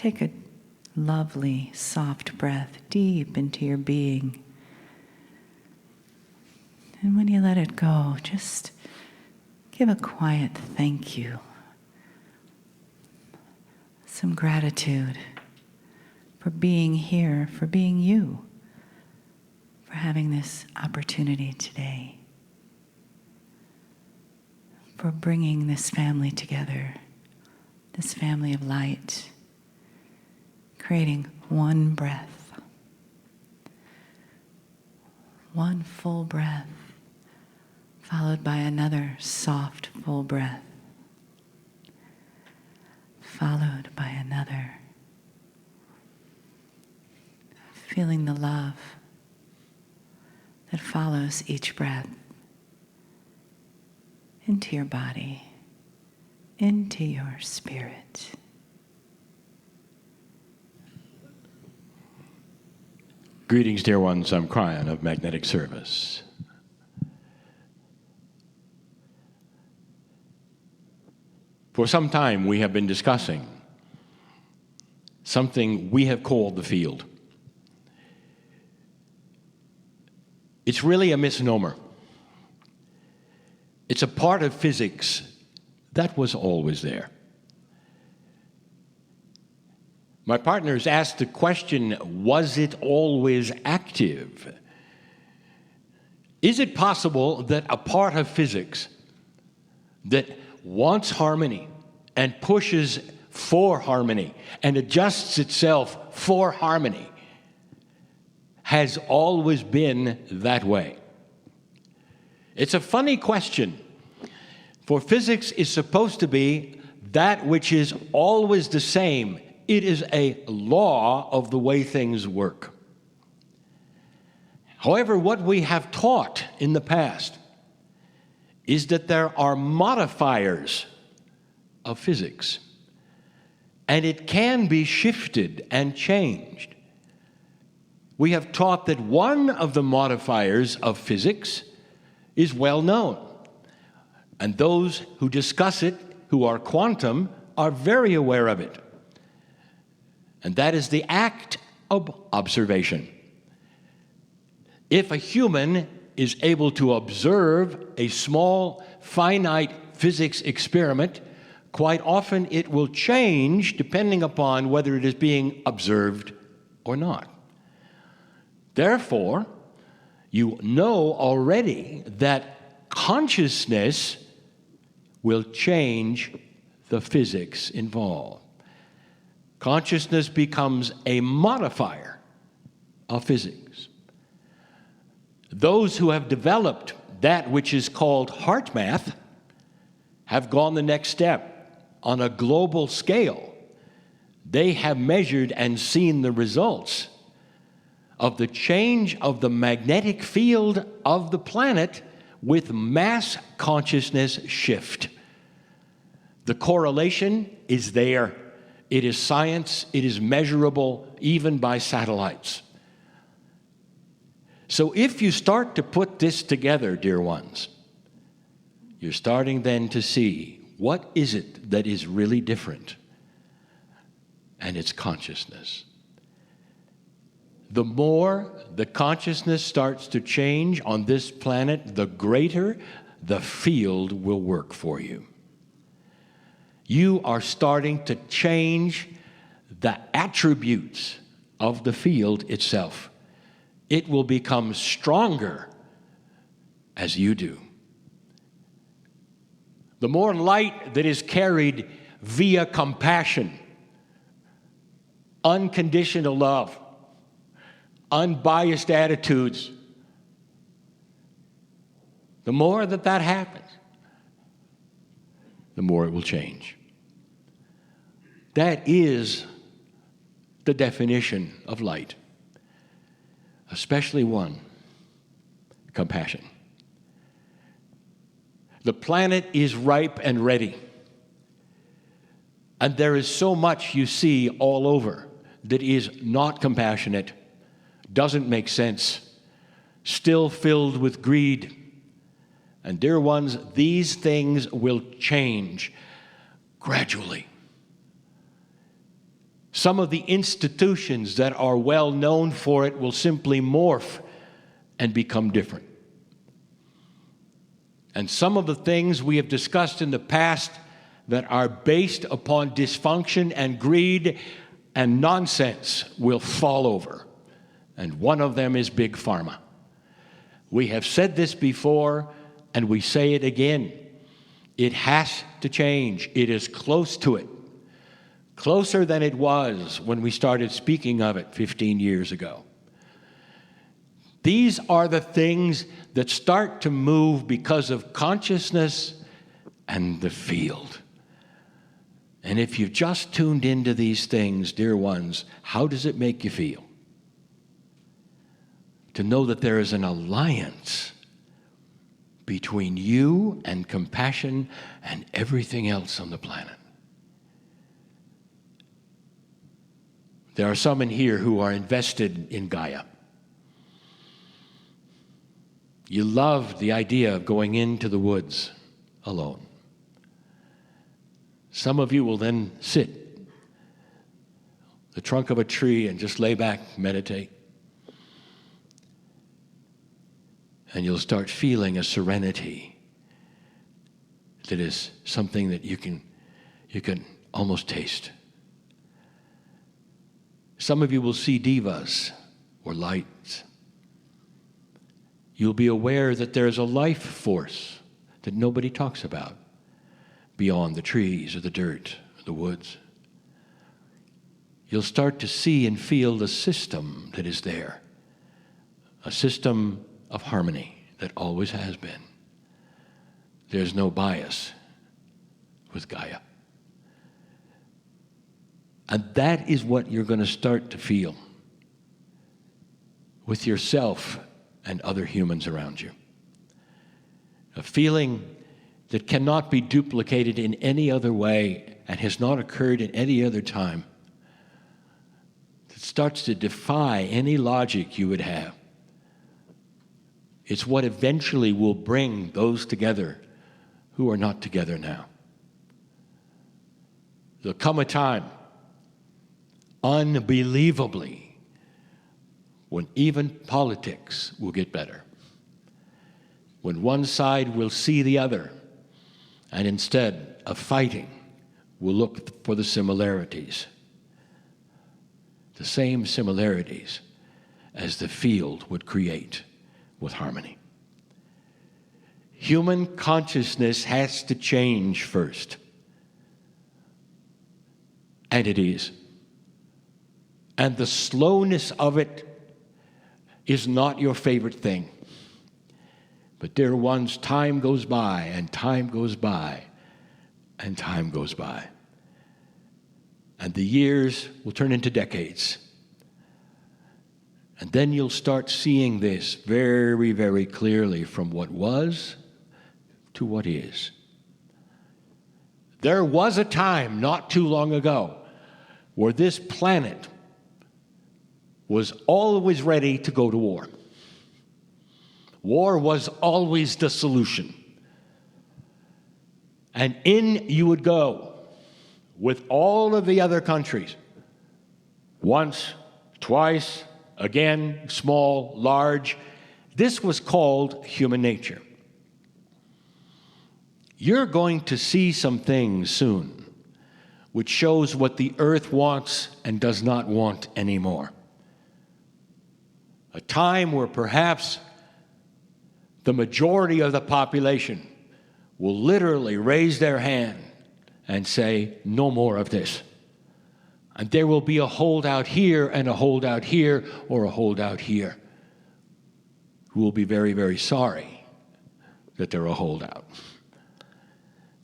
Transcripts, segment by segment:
Take a lovely, soft breath deep into your being. And when you let it go, just give a quiet thank you. Some gratitude for being here, for being you, for having this opportunity today, for bringing this family together, this family of light, creating one breath, one full breath, followed by another soft, full breath, followed by another. Feeling the love that follows each breath into your body, into your spirit. Greetings, dear ones. I'm Kryon of Magnetic Service. For some time, we have been discussing something we have called the field. It's really a misnomer. It's a part of physics that was always there. My partners asked the question, was it always active? Is it possible that a part of physics that wants harmony and pushes for harmony and adjusts itself for harmony has always been that way? It's a funny question, for physics is supposed to be that which is always the same. It is a law of the way things work. However, what we have taught in the past is that there are modifiers of physics, and it can be shifted and changed. We have taught that one of the modifiers of physics is well known, and those who discuss it, who are quantum, are very aware of it. And that is the act of observation. If a human is able to observe a small, finite physics experiment, quite often it will change depending upon whether it is being observed or not. Therefore, you know already that consciousness will change the physics involved. Consciousness becomes a modifier of physics. Those who have developed that which is called heart math have gone the next step. On a global scale, they have measured and seen the results of the change of the magnetic field of the planet with mass consciousness shift. The correlation is there. It is science. It is measurable even by satellites. So if you start to put this together, dear ones, you're starting then to see what is it that is really different. And it's consciousness. The more the consciousness starts to change on this planet, the greater the field will work for you. You are starting to change the attributes of the field itself. It will become stronger as you do. The more light that is carried via compassion, unconditional love, unbiased attitudes, the more that happens, the more it will change. That is the definition of light, especially one, compassion. The planet is ripe and ready, and there is so much you see all over that is not compassionate, doesn't make sense, still filled with greed. And dear ones, these things will change gradually. Some of the institutions that are well known for it will simply morph and become different. And some of the things we have discussed in the past that are based upon dysfunction and greed and nonsense will fall over. And one of them is Big Pharma. We have said this before, and we say it again. It has to change. It is close to it. Closer than it was when we started speaking of it 15 years ago. These are the things that start to move because of consciousness and the field. And if you've just tuned into these things, dear ones, how does it make you feel? To know that there is an alliance between you and compassion and everything else on the planet. There are some in here who are invested in Gaia. You love the idea of going into the woods alone. Some of you will then sit the trunk of a tree and just lay back, meditate. And you'll start feeling a serenity that is something that you can almost taste. Some of you will see divas or lights. You'll be aware that there's a life force that nobody talks about beyond the trees or the dirt or the woods. You'll start to see and feel the system that is there, a system of harmony that always has been. There's no bias with Gaia. And that is what you're going to start to feel with yourself and other humans around you. A feeling that cannot be duplicated in any other way and has not occurred in any other time. That starts to defy any logic you would have. It's what eventually will bring those together who are not together now. There'll come a time, unbelievably, when even politics will get better. When one side will see the other, and instead of fighting, will look for the similarities. The same similarities as the field would create with harmony. Human consciousness has to change first. And it is. And the slowness of it is not your favorite thing. But dear ones, time goes by, and time goes by, and time goes by. And the years will turn into decades. And then you'll start seeing this very, very clearly from what was to what is. There was a time not too long ago where this planet was always ready to go to war. War was always the solution. And in you would go with all of the other countries. Once, twice, again, small, large. This was called human nature. You're going to see some things soon which shows what the earth wants and does not want anymore. A time where perhaps the majority of the population will literally raise their hand and say, no more of this. And there will be a holdout here and a holdout here or a holdout here who will be very, very sorry that they're a holdout.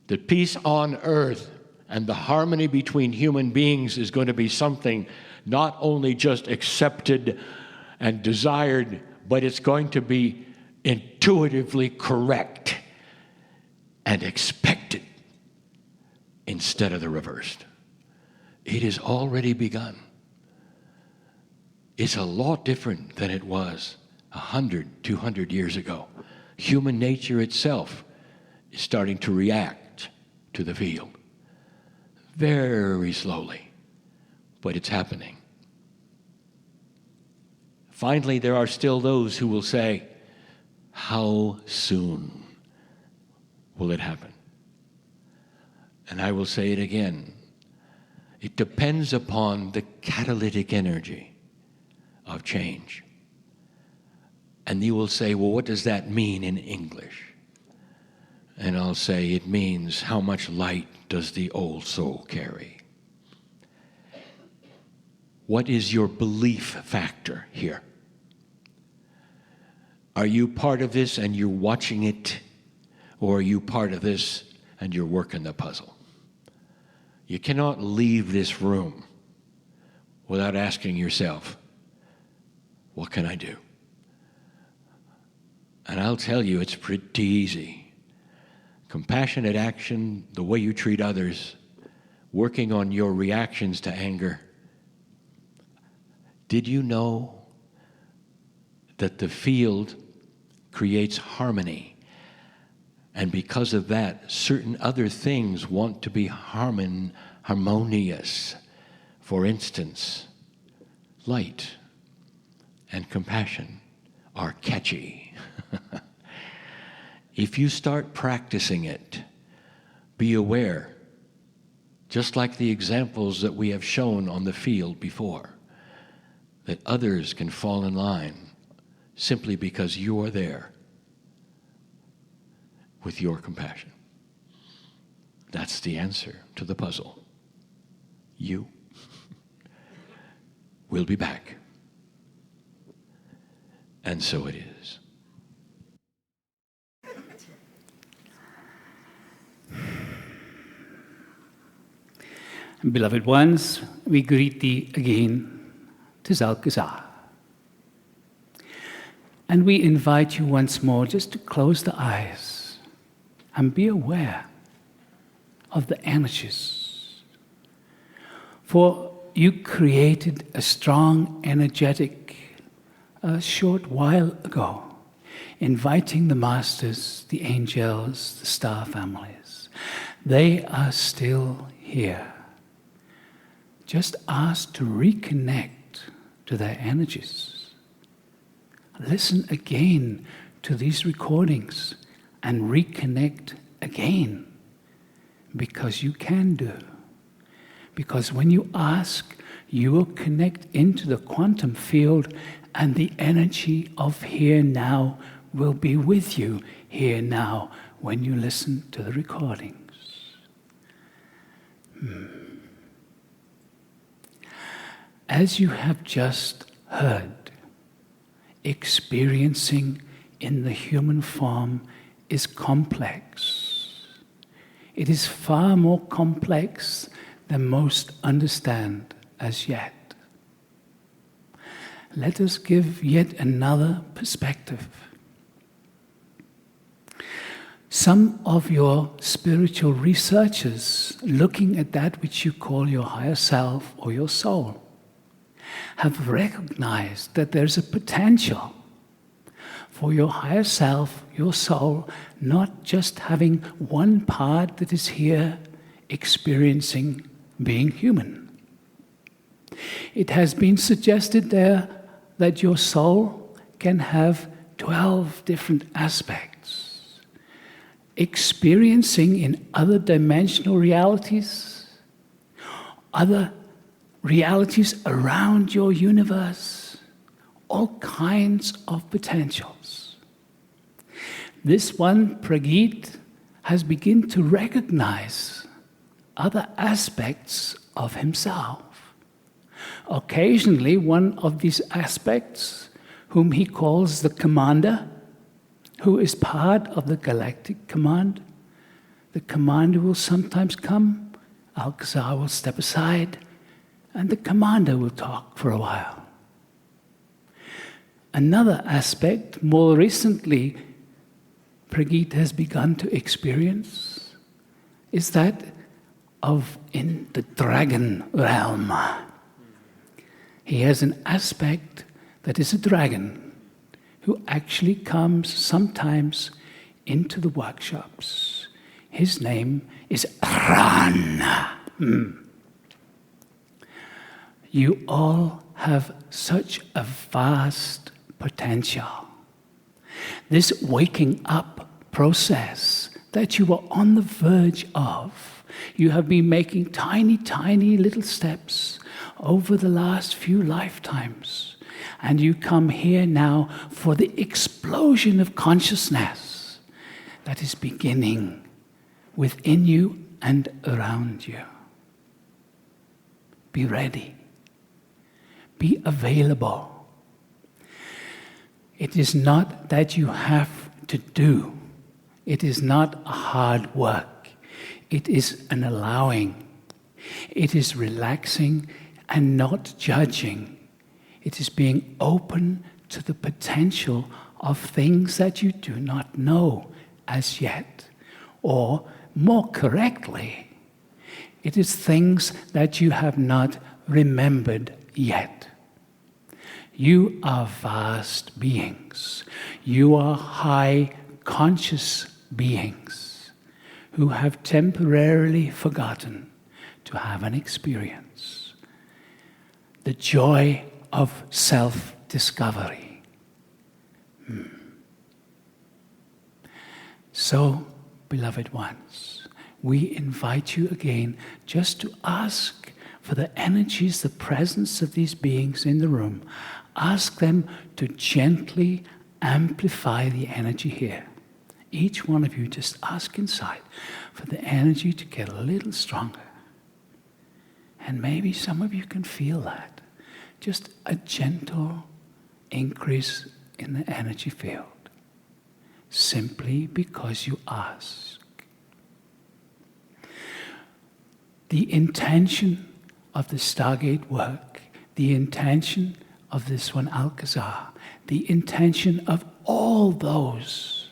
The peace on earth and the harmony between human beings is going to be something not only just accepted and desired, but it's going to be intuitively correct and expected instead of the reversed. It has already begun. It's a lot different than it was 100, 200 years ago. Human nature itself is starting to react to the field. Very slowly, but it's happening. Finally, there are still those who will say, how soon will it happen? And I will say it again. It depends upon the catalytic energy of change. And you will say, well, what does that mean in English? And I'll say, it means how much light does the old soul carry? What is your belief factor here? Are you part of this and you're watching it? Or are you part of this and you're working the puzzle? You cannot leave this room without asking yourself, what can I do? And I'll tell you, it's pretty easy. Compassionate action, the way you treat others, working on your reactions to anger. Did you know that the field creates harmony? And because of that, certain other things want to be harmonious. For instance, light and compassion are catchy. If you start practicing it, be aware, just like the examples that we have shown on the field before, that others can fall in line simply because you are there with your compassion. That's the answer to the puzzle. You will be back. And so it is. Beloved ones, we greet thee again. 'Tis Alcazar. And we invite you once more just to close the eyes and be aware of the energies. For you created a strong, energetic, a short while ago, inviting the masters, the angels, the star families. They are still here. Just ask to reconnect to their energies. Listen again to these recordings and reconnect again, because you can do. Because when you ask, you will connect into the quantum field, and the energy of here now will be with you here now when you listen to the recordings. As you have just heard, experiencing in the human form is complex. It is far more complex than most understand as yet. Let us give yet another perspective. Some of your spiritual researchers, looking at that which you call your higher self or your soul, have recognized that there's a potential for your higher self, your soul, not just having one part that is here experiencing being human. It has been suggested there that your soul can have 12 different aspects, experiencing in other dimensional realities, other realities around your universe, all kinds of potentials. This one, Prageet, has begun to recognize other aspects of himself. Occasionally, one of these aspects, whom he calls the commander, who is part of the galactic command, the commander will sometimes come, Alcazar will step aside, and the commander will talk for a while. Another aspect, more recently, Prageet has begun to experience, is that of in the dragon realm. He has an aspect that is a dragon who actually comes sometimes into the workshops. His name is Ran. You all have such a vast potential. This waking up process that you were on the verge of, you have been making tiny, tiny little steps over the last few lifetimes. And you come here now for the explosion of consciousness that is beginning within you and around you. Be ready. Be available. It is not that you have to do. It is not a hard work. It is an allowing. It is relaxing and not judging. It is being open to the potential of things that you do not know as yet. Or, more correctly, it is things that you have not remembered yet. You are vast beings. You are high conscious beings who have temporarily forgotten to have an experience. The joy of self-discovery. So, beloved ones, we invite you again just to ask for the energies, the presence of these beings in the room. Ask them to gently amplify the energy here. Each one of you just ask inside for the energy to get a little stronger. And maybe some of you can feel that. Just a gentle increase in the energy field. Simply because you ask. The intention of the Stargate work, the intention of this one Alcazar, the intention of all those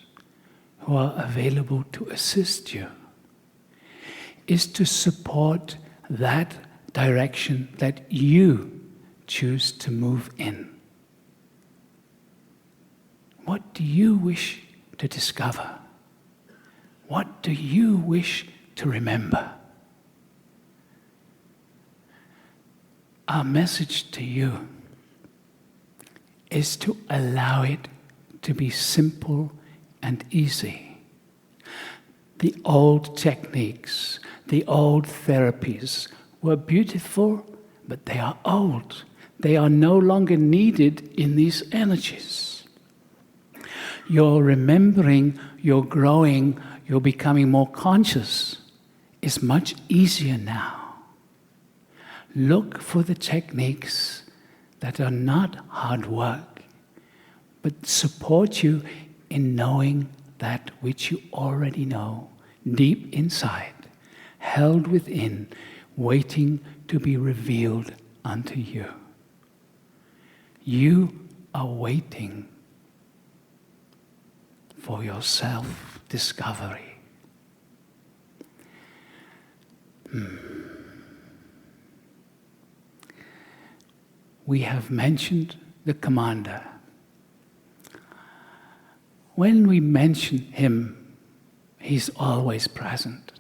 who are available to assist you, is to support that direction that you choose to move in. What do you wish to discover? What do you wish to remember? Our message to you is to allow it to be simple and easy. The old techniques, the old therapies were beautiful, but they are old. They are no longer needed in these energies. You're remembering, you're growing, you're becoming more conscious is much easier now. Look for the techniques that are not hard work, but support you in knowing that which you already know, deep inside, held within, waiting to be revealed unto you. You are waiting for your self-discovery. We have mentioned the commander. When we mention him, he's always present.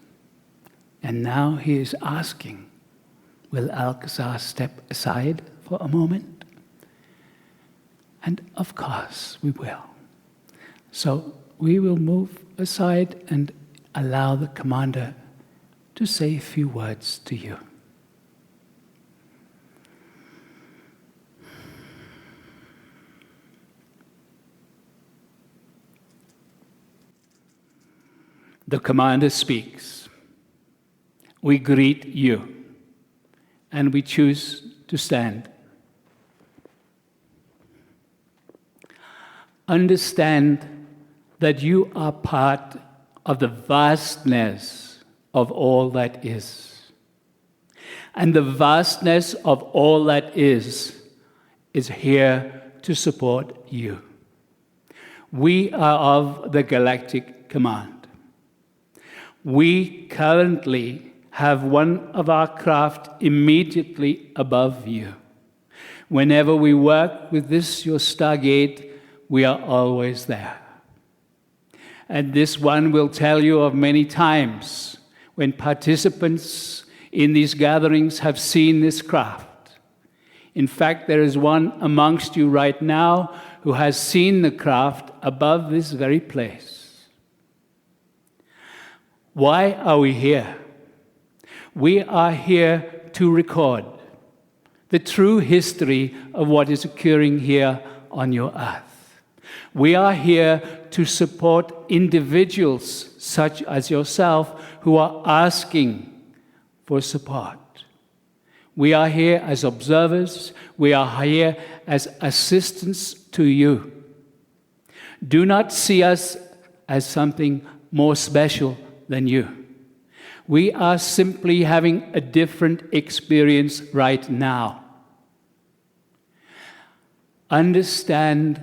And now he is asking, will Alcazar step aside for a moment? And of course we will. So we will move aside and allow the commander to say a few words to you. The commander speaks. We greet you, and we choose to stand. Understand that you are part of the vastness of all that is. And the vastness of all that is here to support you. We are of the Galactic Command. We currently have one of our craft immediately above you. Whenever we work with this, your Stargate, we are always there. And this one will tell you of many times when participants in these gatherings have seen this craft. In fact, there is one amongst you right now who has seen the craft above this very place. Why are we here? We are here to record the true history of what is occurring here on your earth. We are here to support individuals such as yourself who are asking for support. We are here as observers. We are here as assistants to you. Do not see us as something more special than you. We are simply having a different experience right now. Understand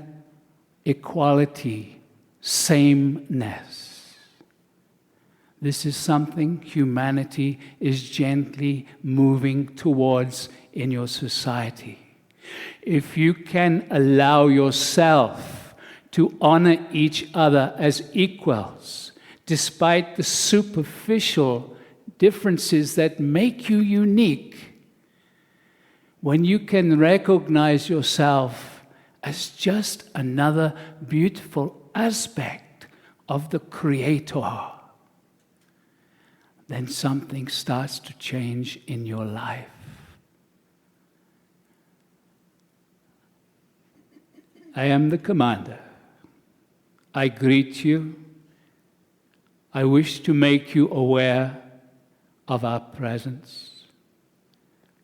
equality, sameness. This is something humanity is gently moving towards in your society. If you can allow yourself to honor each other as equals, despite the superficial differences that make you unique, when you can recognize yourself as just another beautiful aspect of the Creator, then something starts to change in your life. I am the commander. I greet you. I wish to make you aware of our presence.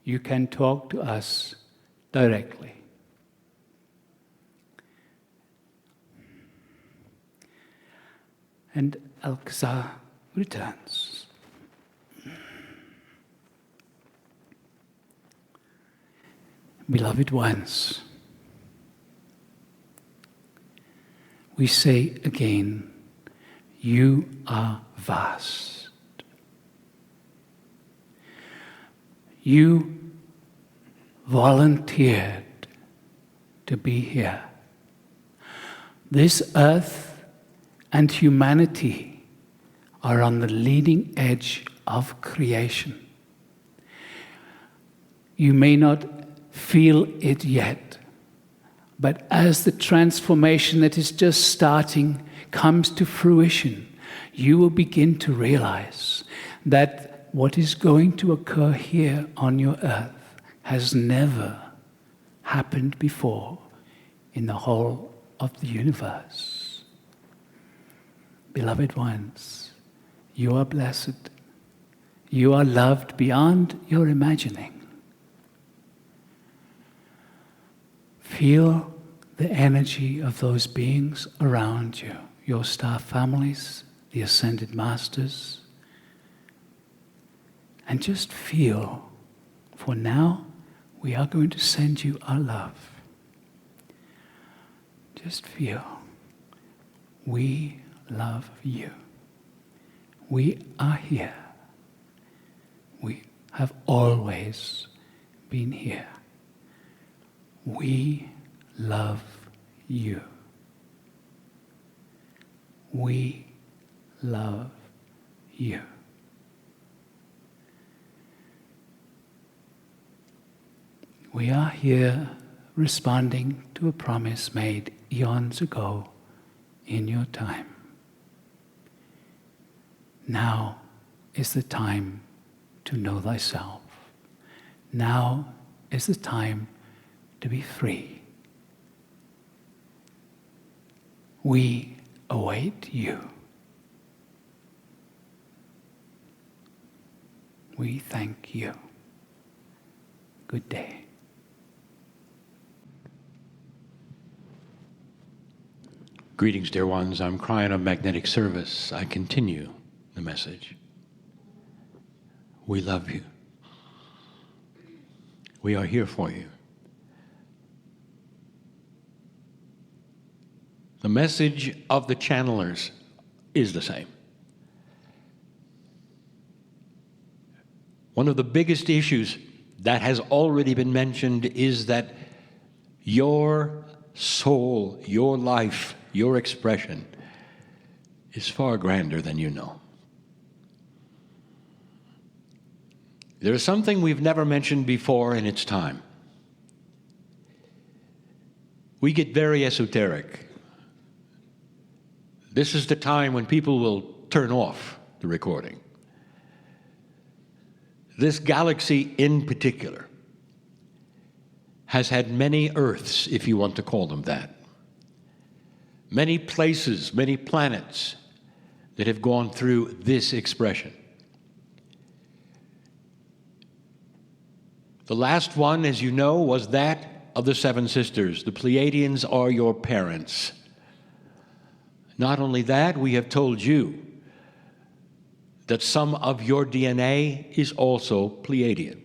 You can talk to us directly. And Alcazar returns. Beloved ones, we say again, you are vast. You volunteered to be here. This earth and humanity are on the leading edge of creation. You may not feel it yet, but as the transformation that is just starting comes to fruition, you will begin to realize that what is going to occur here on your earth has never happened before in the whole of the universe. Beloved ones, you are blessed. You are loved beyond your imagining. Feel the energy of those beings around you, your star families, the ascended masters, and just feel, for now, we are going to send you our love. Just feel, we love you. We are here. We have always been here. We love you. We love you. We are here responding to a promise made eons ago in your time. Now is the time to know thyself. Now is the time to be free. We await you. We thank you. Good day. Greetings, dear ones. I'm Kryon of Magnetic Service. I continue the message. We love you. We are here for you. The message of the channelers is the same. One of the biggest issues that has already been mentioned is that your soul, your life, your expression is far grander than you know. There is something we've never mentioned before in its time. We get very esoteric. This is the time when people will turn off the recording. This galaxy in particular has had many Earths, if you want to call them that. Many places, many planets that have gone through this expression. The last one, as you know, was that of the Seven Sisters. The Pleiadians are your parents. Not only that, we have told you that some of your DNA is also Pleiadian.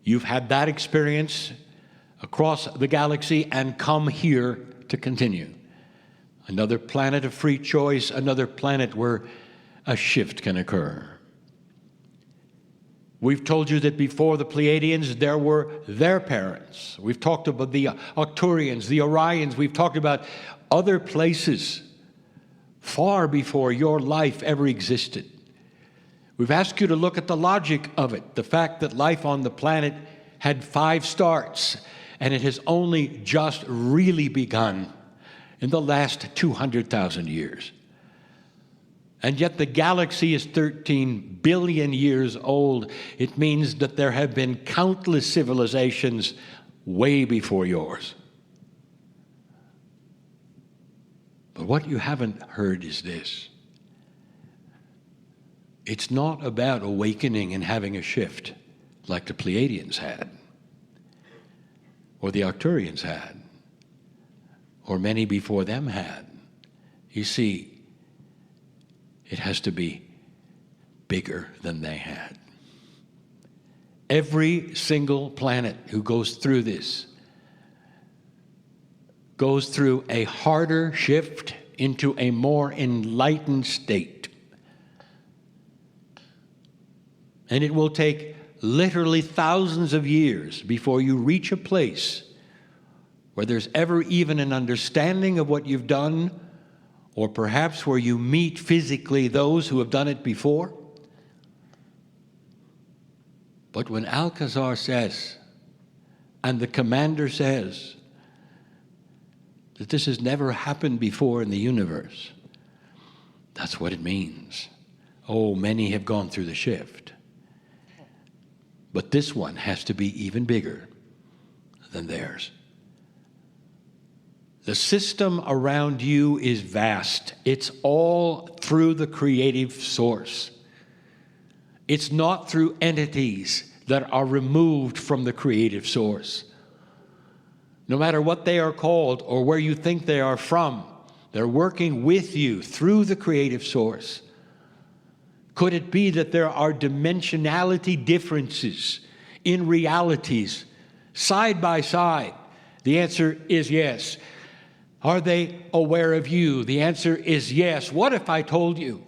You've had that experience across the galaxy and come here to continue. Another planet of free choice, another planet where a shift can occur. We've told you that before the Pleiadians, there were their parents. We've talked about the Arcturians, the Orions. We've talked about other places far before your life ever existed. We've asked you to look at the logic of it, the fact that life on the planet had 5 starts, and it has only just really begun in the last 200,000 years. And yet the galaxy is 13 billion years old. It means that there have been countless civilizations way before yours. But what you haven't heard is this. It's not about awakening and having a shift like the Pleiadians had, or the Arcturians had, or many before them had. You see, it has to be bigger than they had. Every single planet who goes through this goes through a harder shift into a more enlightened state. And it will take literally thousands of years before you reach a place where there's ever even an understanding of what you've done, or perhaps where you meet physically those who have done it before. But when Alcazar says, and the commander says, that this has never happened before in the universe, that's what it means. Oh, many have gone through the shift. But this one has to be even bigger than theirs. The system around you is vast. It's all through the creative source. It's not through entities that are removed from the creative source. No matter what they are called or where you think they are from, they're working with you through the creative source. Could it be that there are dimensionality differences in realities side by side? The answer is yes. Are they aware of you? The answer is yes. What if I told you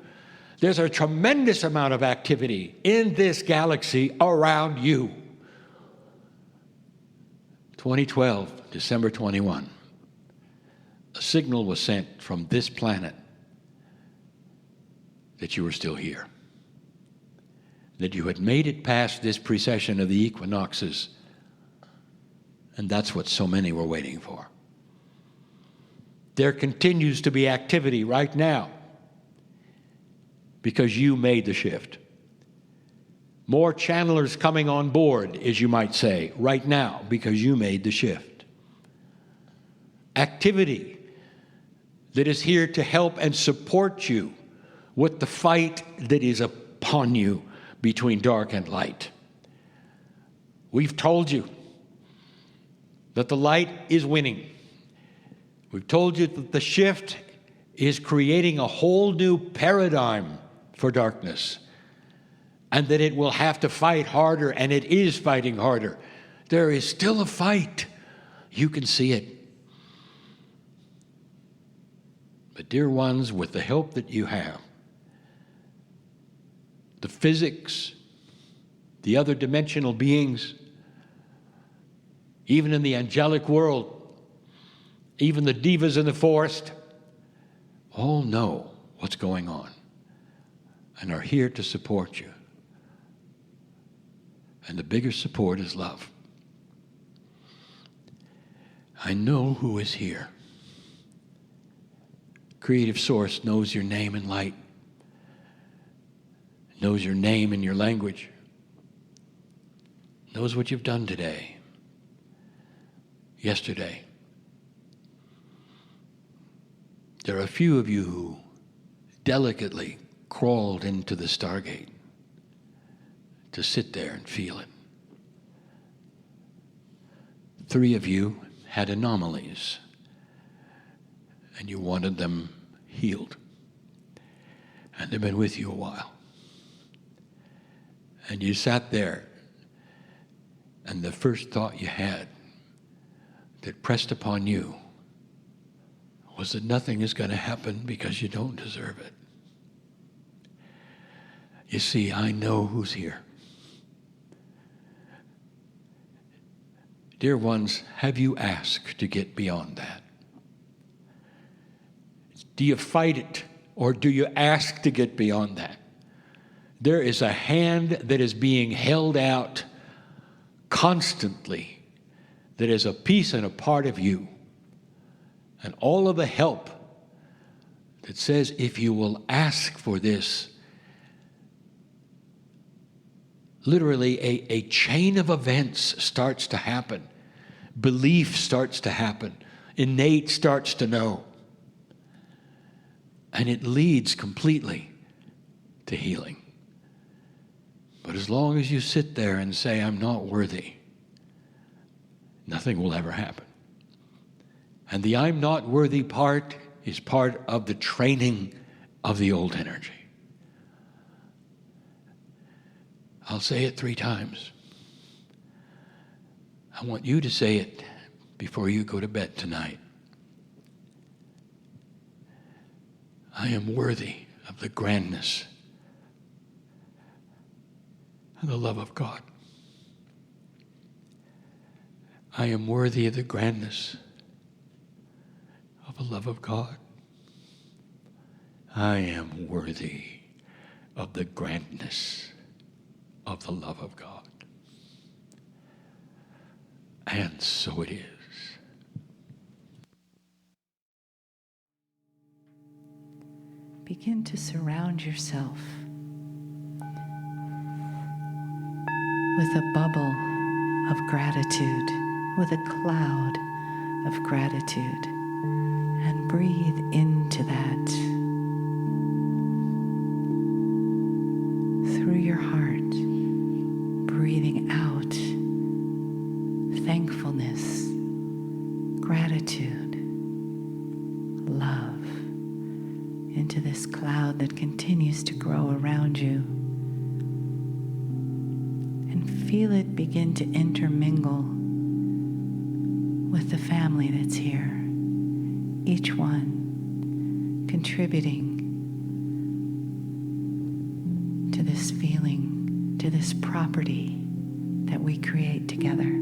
there's a tremendous amount of activity in this galaxy around you? 2012, December 21, a signal was sent from this planet that you were still here, that you had made it past this precession of the equinoxes, and that's what so many were waiting for. There continues to be activity right now because you made the shift. More channelers coming on board, as you might say, right now because you made the shift. Activity that is here to help and support you with the fight that is upon you between dark and light. We've told you that the light is winning. We've told you that the shift is creating a whole new paradigm for darkness, and that it will have to fight harder, and it is fighting harder. There is still a fight. You can see it. But dear ones, with the help that you have, the physics, the other dimensional beings, even in the angelic world, even the divas in the forest, all know what's going on and are here to support you. And the bigger support is love. I know who is here. Creative Source knows your name in light, knows your name in your language, knows what you've done today, yesterday. There are a few of you who delicately crawled into the Stargate to sit there and feel it. 3 of you had anomalies, and you wanted them healed. And they've been with you a while. And you sat there, and the first thought you had that pressed upon you was that nothing is going to happen because you don't deserve it. You see, I know who's here. Dear ones, have you asked to get beyond that? Do you fight it, or do you ask to get beyond that? There is a hand that is being held out constantly that is a piece and a part of you. And all of the help that says, if you will ask for this, literally a chain of events starts to happen. Belief starts to happen. Innate starts to know. And it leads completely to healing. But as long as you sit there and say, I'm not worthy, nothing will ever happen. And the I'm not worthy part is part of the training of the old energy. I'll say it 3 times. I want you to say it before you go to bed tonight. I am worthy of the grandness and the love of God. I am worthy of the grandness of the love of God. I am worthy of the grandness of the love of God. And so it is. Begin to surround yourself with a bubble of gratitude, with a cloud of gratitude, and breathe into that through your heart, breathing out thankfulness, gratitude, love into this cloud that continues to grow around you. And feel it begin to intermingle with the family that's here, each one contributing to this feeling, to this property that we create together.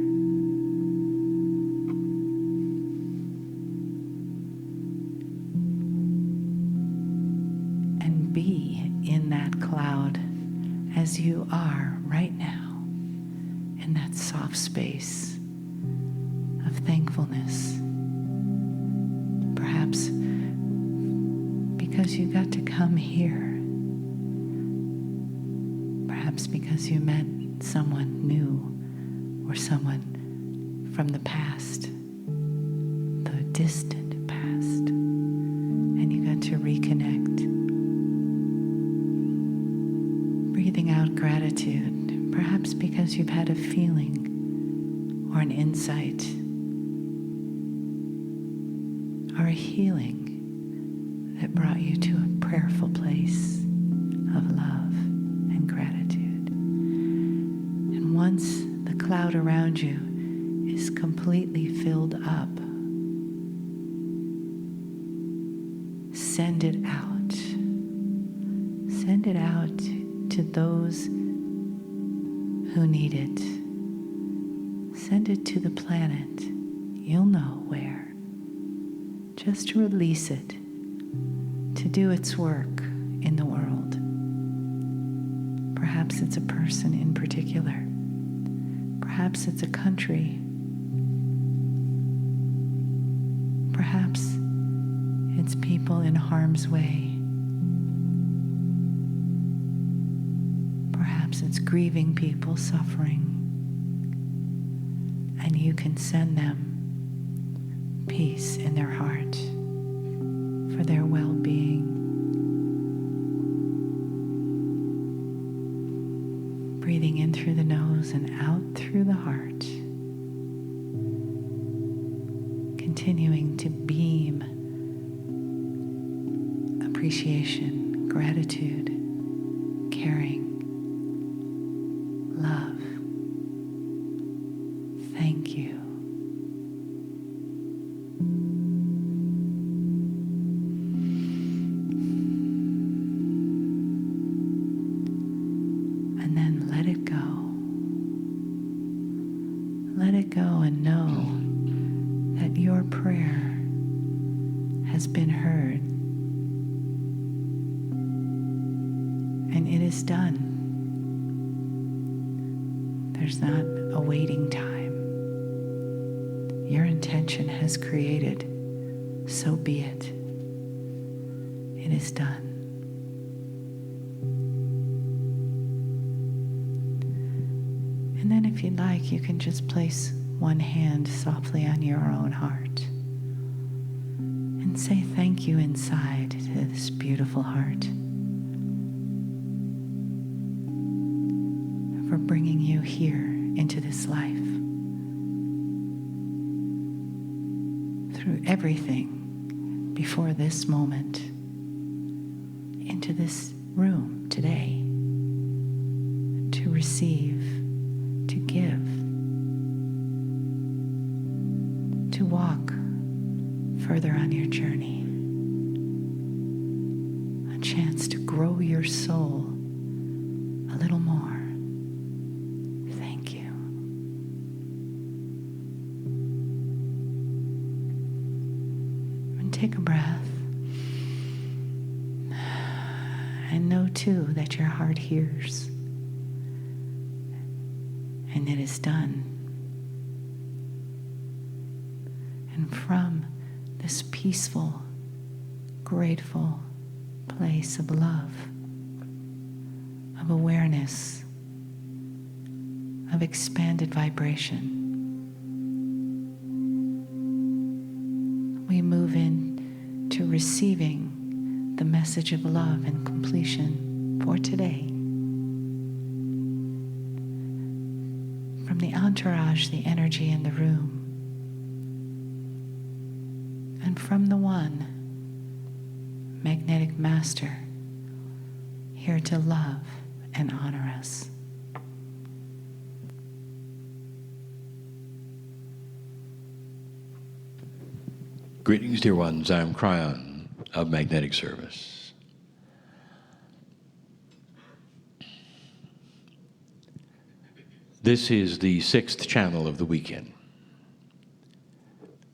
And be in that cloud as you are right now, in that soft space of thankfulness. Perhaps because you got to come here. Perhaps because you met someone new or someone from the past, the distant past, and you got to reconnect. Breathing out gratitude, perhaps because you've had a feeling or an insight or a healing that brought you to a prayerful place of love and gratitude. And once the cloud around you is completely filled up, send it out. Send it out to those who need it. Send it to the planet. You'll know where. Just release it to do its work in the world. Perhaps it's a person in particular. Perhaps it's a country. people in harm's way. Perhaps it's grieving people suffering, and you can send them peace in their heart for their well-being. Breathing in through the nose and out through the heart. Continuing to beam appreciation, gratitude, caring, love. Thank you. And then let it go. Let it go and know that your prayer has been heard and it is done. There's not a waiting time. Your intention has created, so be it. It is done. And then if you'd like, you can just place one hand softly on your own heart and say thank you inside to this beautiful heart for bringing you here into this life through everything before this moment into this room today to receive, to give, to walk further on your journey, a chance to grow your soul a little more. Thank you. And take a breath and know too that your heart hears and it is done. And from this peaceful, grateful place of love, of awareness, of expanded vibration, we move into receiving the message of love and completion for today. From the entourage, the energy in the room, and from the one, magnetic master, here to love and honor us. Greetings, dear ones. I'm Kryon of Magnetic Service. This is the 6th channel of the weekend,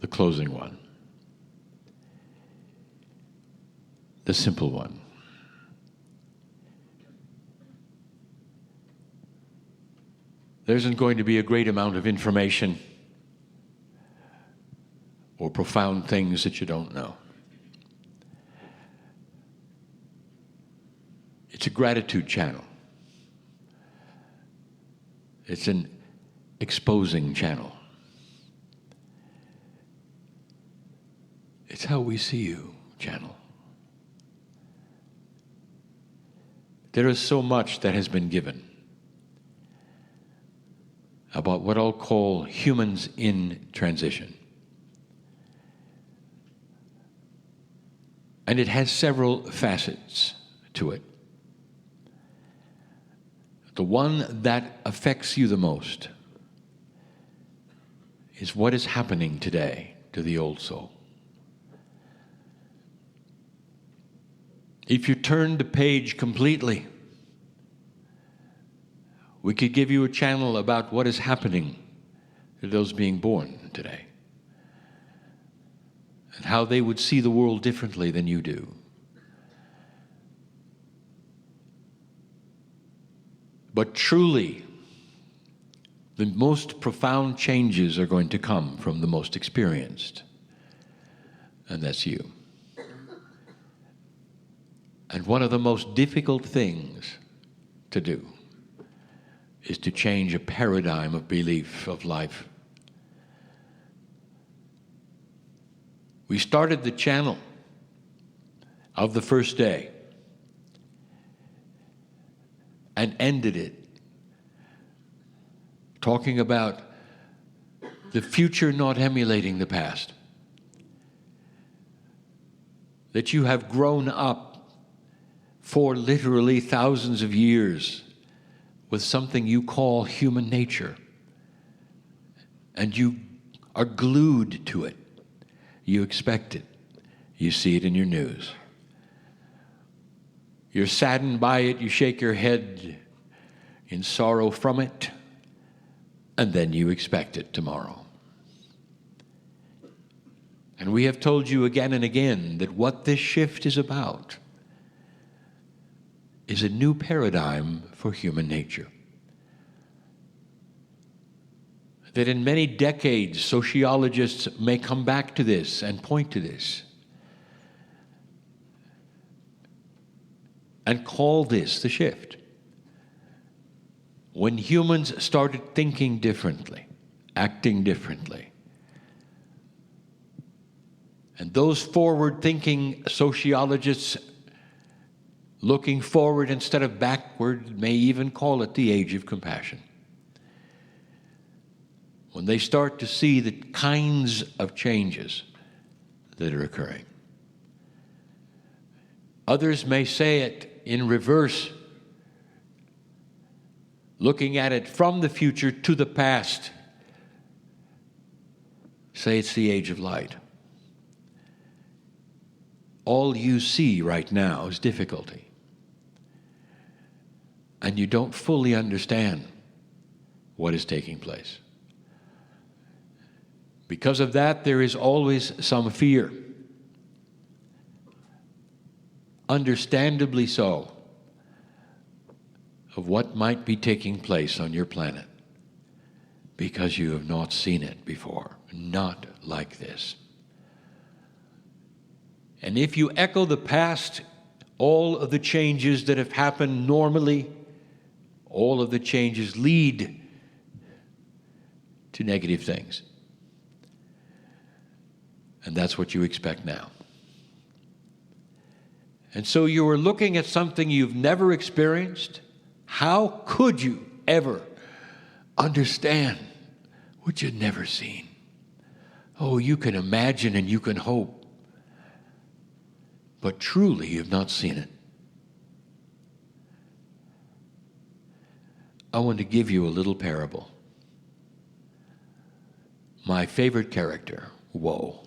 the closing one, the simple one. There isn't going to be a great amount of information or profound things that you don't know. It's a gratitude channel. It's an exposing channel. It's how we see you channel. There is so much that has been given about what I'll call humans in transition. And it has several facets to it. The one that affects you the most is what is happening today to the old soul. If you turn the page completely, we could give you a channel about what is happening to those being born today, and how they would see the world differently than you do. But truly, the most profound changes are going to come from the most experienced, and that's you. And one of the most difficult things to do is to change a paradigm of belief, of life. We started the channel of the first day and ended it talking about the future not emulating the past. That you have grown up for literally thousands of years with something you call human nature, and you are glued to it. You expect it. You see it in your news. You're saddened by it. You shake your head in sorrow from it, and then you expect it tomorrow. And we have told you again and again that what this shift is about is a new paradigm for human nature. That in many decades, sociologists may come back to this and point to this and call this the shift. When humans started thinking differently, acting differently, and those forward-thinking sociologists looking forward instead of backward may even call it the age of compassion. When they start to see the kinds of changes that are occurring. Others may say it in reverse, looking at it from the future to the past. Say it's the age of light. All you see right now is difficulty. And you don't fully understand what is taking place. Because of that, there is always some fear. Understandably so, of what might be taking place on your planet. Because you have not seen it before. Not like this. And if you echo the past, all of the changes that have happened normally, all of the changes lead to negative things. And that's what you expect now. And so you are looking at something you've never experienced. How could you ever understand what you'd never seen? Oh, you can imagine and you can hope. But truly, you've not seen it. I want to give you a little parable. My favorite character, Woe.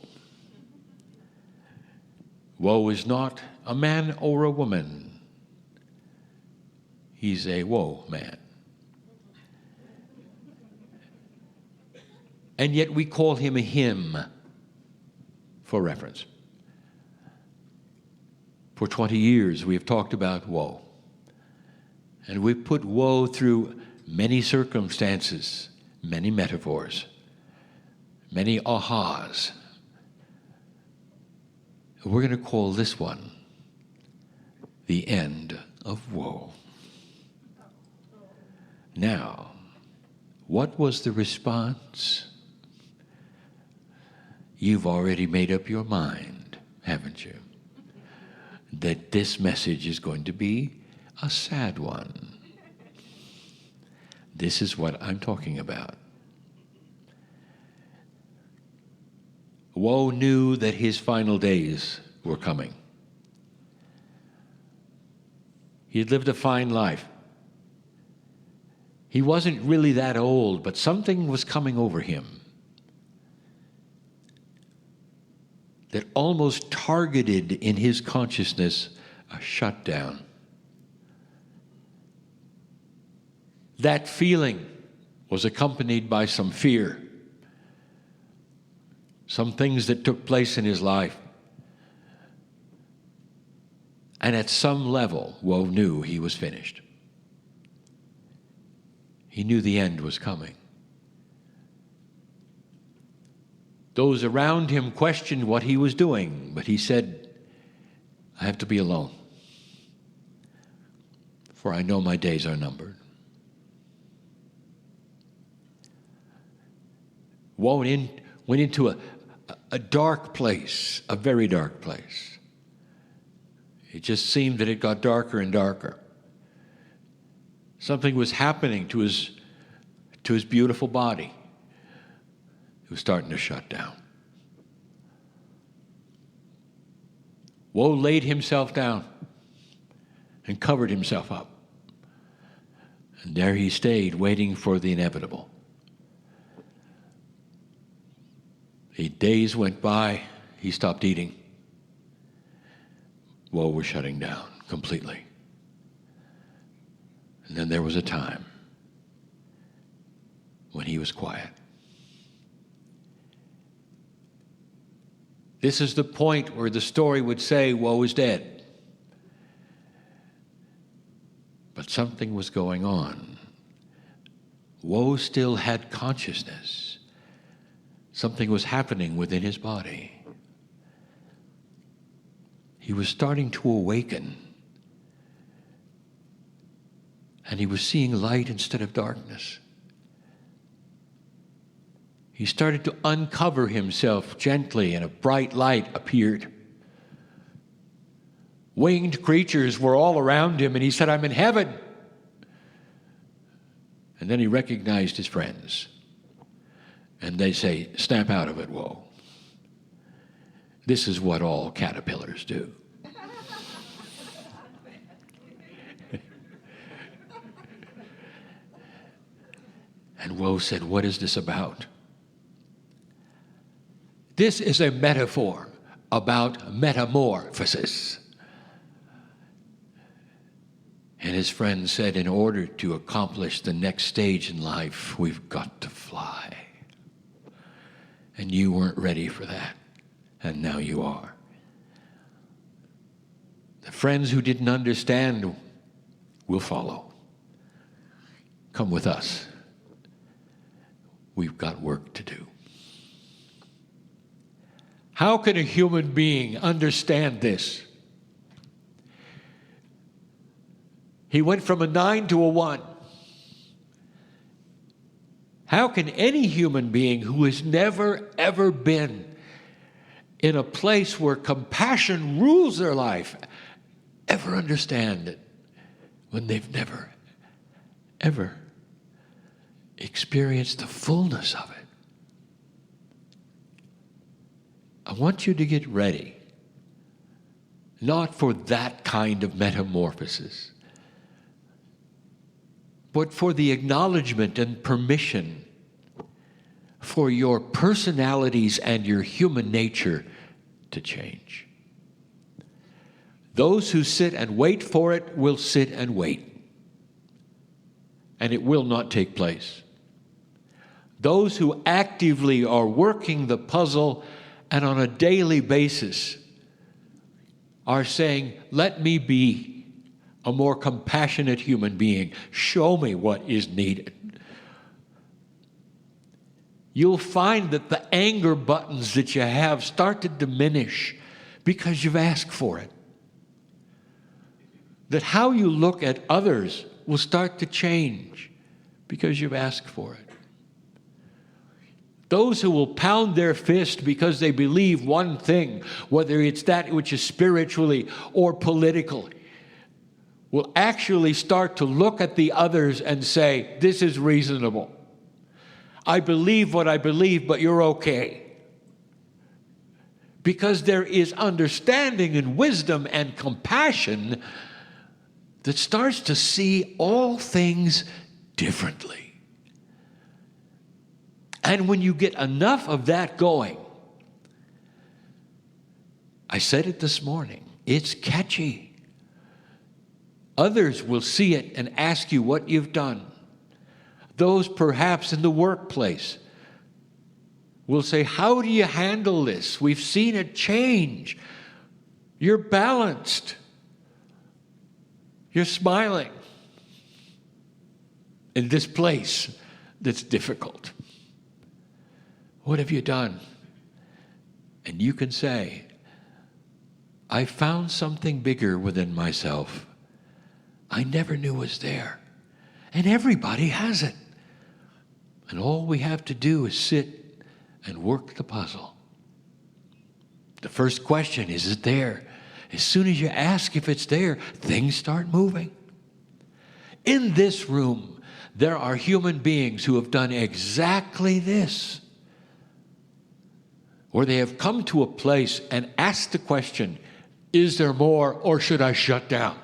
Woe is not a man or a woman. He's a woe man. And yet we call him a hymn for reference. For 20 years, we have talked about woe. And we've put woe through many circumstances, many metaphors, many ahas. We're going to call this one the end of woe. Now, what was the response? You've already made up your mind, haven't you? That this message is going to be a sad one. This is what I'm talking about. Woe knew that his final days were coming. He had lived a fine life. He wasn't really that old, but something was coming over him that almost targeted in his consciousness a shutdown. That feeling was accompanied by some fear, some things that took place in his life. And at some level, Woe knew he was finished. He knew the end was coming. Those around him questioned what he was doing, but he said, I have to be alone. for I know my days are numbered. Woe went into a dark place, a very dark place. It just seemed that it got darker and darker. Something was happening to his beautiful body. It was starting to shut down. Woe laid himself down and covered himself up. And there he stayed, waiting for the inevitable. The days went by, he stopped eating. Woe was shutting down completely. And then there was a time when he was quiet. This is the point where the story would say, woe is dead. But something was going on. Woe still had consciousness. Something was happening within his body. He was starting to awaken. And he was seeing light instead of darkness. He started to uncover himself gently, and a bright light appeared. Winged creatures were all around him, and he said, I'm in heaven. And then he recognized his friends. And they say, snap out of it, Woe. This is what all caterpillars do. And Woe said, what is this about? This is a metaphor about metamorphosis. And his friend said, in order to accomplish the next stage in life, we've got to fly. And you weren't ready for that. And now you are. The friends who didn't understand will follow. Come with us. We've got work to do. How can a human being understand this? He went from a 9 to a 1. How can any human being who has never, ever been in a place where compassion rules their life ever understand it when they've never, ever experienced the fullness of it? I want you to get ready, not for that kind of metamorphosis, but for the acknowledgement and permission for your personalities and your human nature to change. Those who sit and wait for it will sit and wait, and it will not take place. Those who actively are working the puzzle and on a daily basis are saying, let me be a more compassionate human being. Show me what is needed. You'll find that the anger buttons that you have start to diminish because you've asked for it. That how you look at others will start to change because you've asked for it. Those who will pound their fist because they believe one thing, whether it's that which is spiritually or politically, will actually start to look at the others and say, this is reasonable. I believe what I believe, but you're okay. Because there is understanding and wisdom and compassion that starts to see all things differently. And when you get enough of that going, I said it this morning, it's catchy. Others will see it and ask you what you've done. Those perhaps in the workplace will say, how do you handle this? We've seen it change. You're balanced. You're smiling in this place that's difficult. What have you done? And you can say, I found something bigger within myself I never knew was there. And everybody has it. And all we have to do is sit and work the puzzle. The first question, is it there? As soon as you ask if it's there, things start moving. In this room, there are human beings who have done exactly this. Or they have come to a place and asked the question, is there more or should I shut down?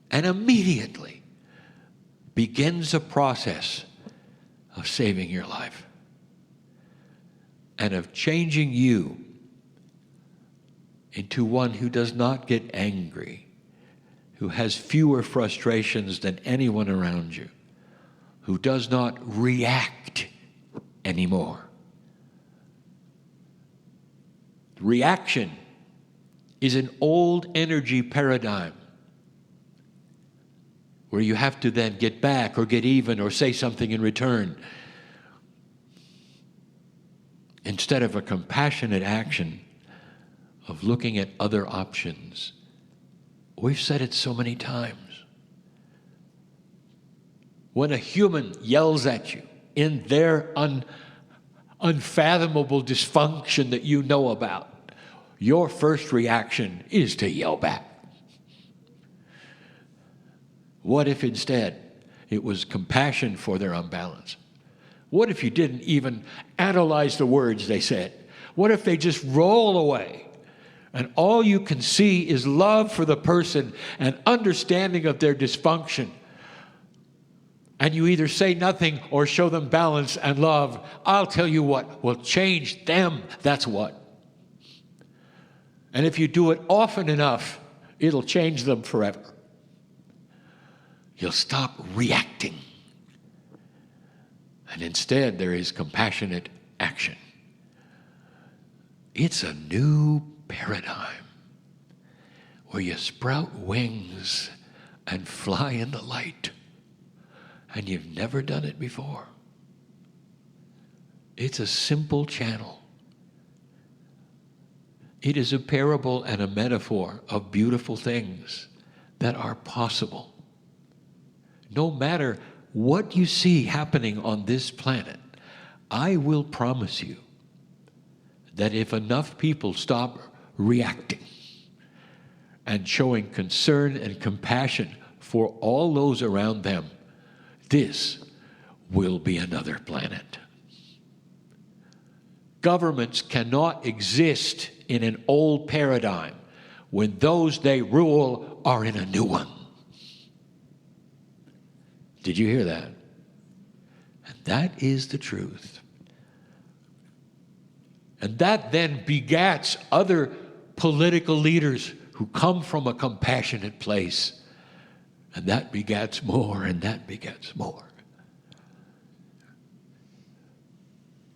And immediately begins a process of saving your life and of changing you into one who does not get angry, who has fewer frustrations than anyone around you, who does not react anymore. Reaction is an old energy paradigm where you have to then get back or get even or say something in return, instead of a compassionate action of looking at other options. We've said it so many times. When a human yells at you in their unfathomable dysfunction that you know about, your first reaction is to yell back. What if instead it was compassion for their imbalance? What if you didn't even analyze the words they said? What if they just roll away and all you can see is love for the person and understanding of their dysfunction? And you either say nothing or show them balance and love. I'll tell you what will change them, that's what. And if you do it often enough, it'll change them forever. You'll stop reacting. And instead, there is compassionate action. It's a new paradigm where you sprout wings and fly in the light. And you've never done it before. It's a simple channel. It is a parable and a metaphor of beautiful things that are possible. No matter what you see happening on this planet, I will promise you that if enough people stop reacting and showing concern and compassion for all those around them, this will be another planet. Governments cannot exist in an old paradigm when those they rule are in a new one. Did you hear that? And that is the truth. And that then begats other political leaders who come from a compassionate place. And that begats more, and that begats more.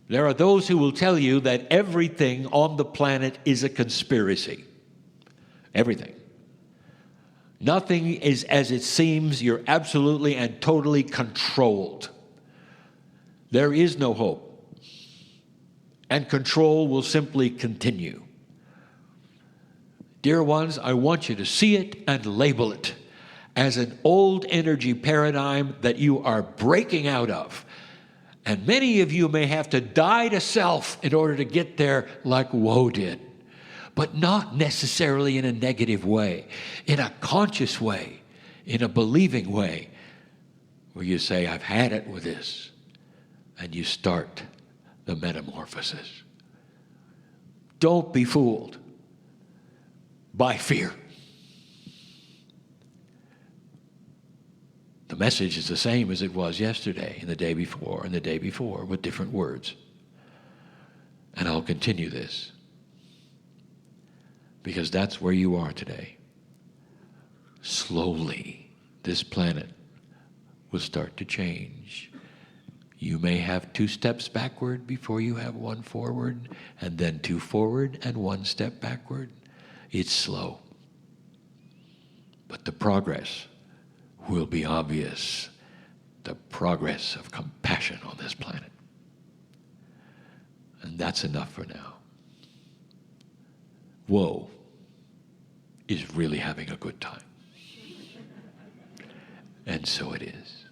There are those who will tell you that everything on the planet is a conspiracy. Everything. Nothing is as it seems. You're absolutely and totally controlled. There is no hope. And control will simply continue. Dear ones, I want you to see it and label it as an old energy paradigm that you are breaking out of. And many of you may have to die to self in order to get there like Woe did. But not necessarily in a negative way, in a conscious way, in a believing way, where you say, I've had it with this, and you start the metamorphosis. Don't be fooled by fear. The message is the same as it was yesterday and the day before and the day before with different words. And I'll continue this. Because that's where you are today. Slowly, this planet will start to change. You may have 2 steps backward before you have 1 forward, and then 2 forward and 1 step backward. It's slow. But the progress will be obvious. The progress of compassion on this planet. And that's enough for now. Woe is really having a good time. And so it is.